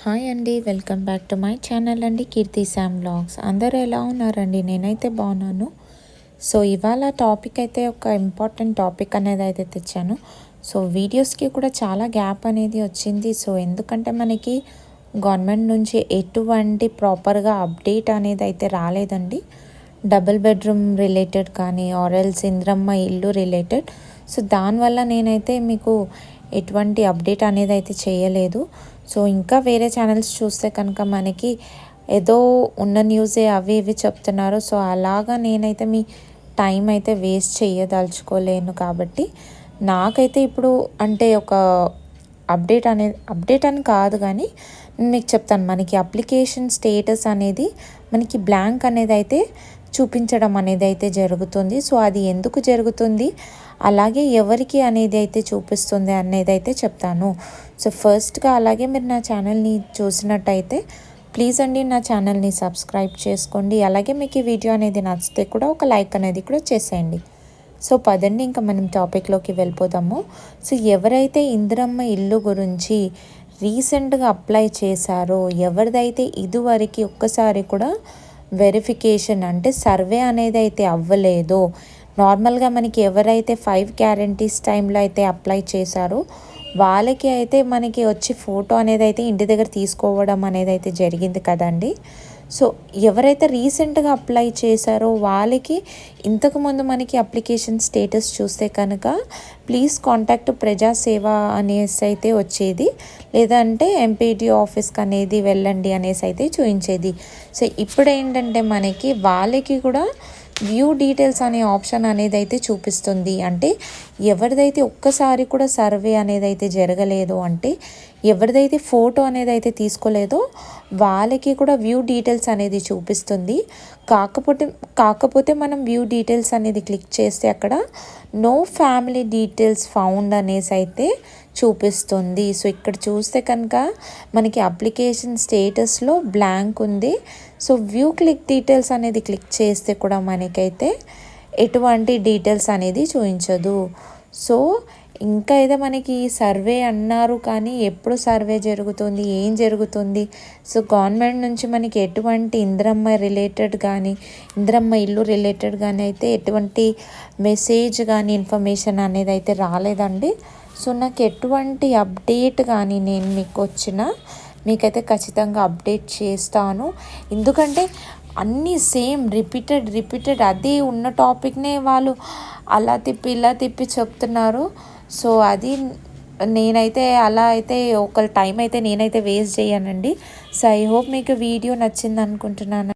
Hi అండి, welcome back to my channel అండి, కీర్తి Sam vlogs. అందరూ ఎలా ఉన్నారండి? నేనైతే బాగున్నాను. సో ఇవాళ టాపిక్ అయితే ఒక ఇంపార్టెంట్ టాపిక్ అనేది అయితే తెచ్చాను. సో వీడియోస్కి కూడా చాలా గ్యాప్ అనేది వచ్చింది. సో ఎందుకంటే మనకి గవర్నమెంట్ నుంచి ఎటువంటి ప్రాపర్గా అప్డేట్ అనేది అయితే రాలేదండి. డబుల్ బెడ్రూమ్ రిలేటెడ్ కానీ ఆర్ఎల్స్ ఇంద్రమ్మ ఇల్లు రిలేటెడ్. సో దానివల్ల నేనైతే మీకు ఎటువంటి అప్డేట్ అనేది అయితే చేయలేదు. సో ఇంకా వేరే ఛానల్స్ చూస్తే కనుక మనకి ఏదో ఉన్న న్యూసే అవి ఇవి చెప్తున్నారు. సో అలాగా నేనైతే మీ టైం అయితే వేస్ట్ చేయదలుచుకోలేను. కాబట్టి నాకైతే ఇప్పుడు అంటే ఒక అప్డేట్ అని కాదు, కానీ నేను మీకు చెప్తాను. మనకి అప్లికేషన్ స్టేటస్ అనేది మనకి బ్లాంక్ అనేది అయితే చూపించడం అనేది అయితే జరుగుతుంది. సో అది ఎందుకు జరుగుతుంది, అలాగే ఎవరికి అనేది అయితే చూపిస్తుంది అనేది అయితే చెప్తాను. సో ఫస్ట్గా అలాగే మీరు నా ఛానల్ని చూసినట్టయితే ప్లీజ్ అండి నా ఛానల్ని సబ్స్క్రైబ్ చేసుకోండి. అలాగే మీకు ఈ వీడియో అనేది నచ్చితే కూడా ఒక లైక్ అనేది కూడా చేసేయండి. సో పదండి ఇంకా మనం టాపిక్లోకి వెళ్ళిపోదాము. సో ఎవరైతే ఇందిరమ్మ ఇల్లు గురించి రీసెంట్గా అప్లై చేశారో, ఎవరిదైతే ఇదివరకు ఒక్కసారి కూడా వెరిఫికేషన్ అంటే సర్వే అనేది అయితే అవ్వలేదో, నార్మల్గా మనకి ఎవరైతే 5 గ్యారంటీస్ టైంలో అయితే అప్లై చేశారో వాళ్ళకి అయితే మనకి వచ్చి ఫోటో అనేది అయితే ఇంటి దగ్గర తీసుకోవడం అనేది అయితే జరిగింది కదండి. సో ఎవరైతే రీసెంట్గా అప్లై చేశారో వాళ్ళకి ఇంతకుముందు మనకి అప్లికేషన్ స్టేటస్ చూస్తే కనుక ప్లీజ్ కాంటాక్ట్ ప్రజాసేవ అనేసి అయితే వచ్చేది, లేదంటే ఎంపీడీ ఆఫీస్కి అనేది వెళ్ళండి అనేసి అయితే చూపించేది. సో ఇప్పుడు ఏంటంటే మనకి వాళ్ళకి కూడా వ్యూ డీటెయిల్స్ అనే ఆప్షన్ అనేది అయితే చూపిస్తుంది. అంటే ఎవరిదైతే ఒక్కసారి కూడా సర్వే అనేది అయితే జరగలేదు, అంటే ఎవరిదైతే ఫోటో అనేది అయితే తీసుకోలేదో వాళ్ళకి కూడా వ్యూ డీటెయిల్స్ అనేది చూపిస్తుంది. కాకపోతే మనం వ్యూ డీటెయిల్స్ అనేది క్లిక్ చేస్తే అక్కడ నో ఫ్యామిలీ డీటెయిల్స్ ఫౌండ్ అనేసి అయితే చూపిస్తుంది. సో ఇక్కడ చూస్తే కనుక మనకి అప్లికేషన్ స్టేటస్లో బ్లాంక్ ఉంది. సో వ్యూ క్లిక్ డీటెయిల్స్ అనేది క్లిక్ చేస్తే కూడా మనకైతే ఎటువంటి డీటెయిల్స్ అనేది చూపించదు. సో ఇంకా అయితే మనకి సర్వే అన్నారు, కానీ ఎప్పుడు సర్వే జరుగుతుంది, ఏం జరుగుతుంది? సో గవర్నమెంట్ నుంచి మనకి ఎటువంటి ఇందిరమ్మ రిలేటెడ్ కానీ ఇందిరమ్మ ఇల్లు రిలేటెడ్ కానీ అయితే ఎటువంటి మెసేజ్ కానీ ఇన్ఫర్మేషన్ అనేది అయితే రాలేదండి. సో నాకు ఎటువంటి అప్డేట్ కానీ నేను మీకైతే ఖచ్చితంగా అప్డేట్ చేస్తాను. ఎందుకంటే అన్నీ సేమ్ రిపీటెడ్ అదే ఉన్న టాపిక్నే వాళ్ళు అలా తిప్పి ఇలా తిప్పి చెప్తున్నారు. సో అది నేనైతే అలా అయితే ఒక టైం అయితే నేనైతే వేస్ట్ చేయనండి. సో ఐ హోప్ మీకు వీడియో నచ్చింది అనుకుంటున్నాను.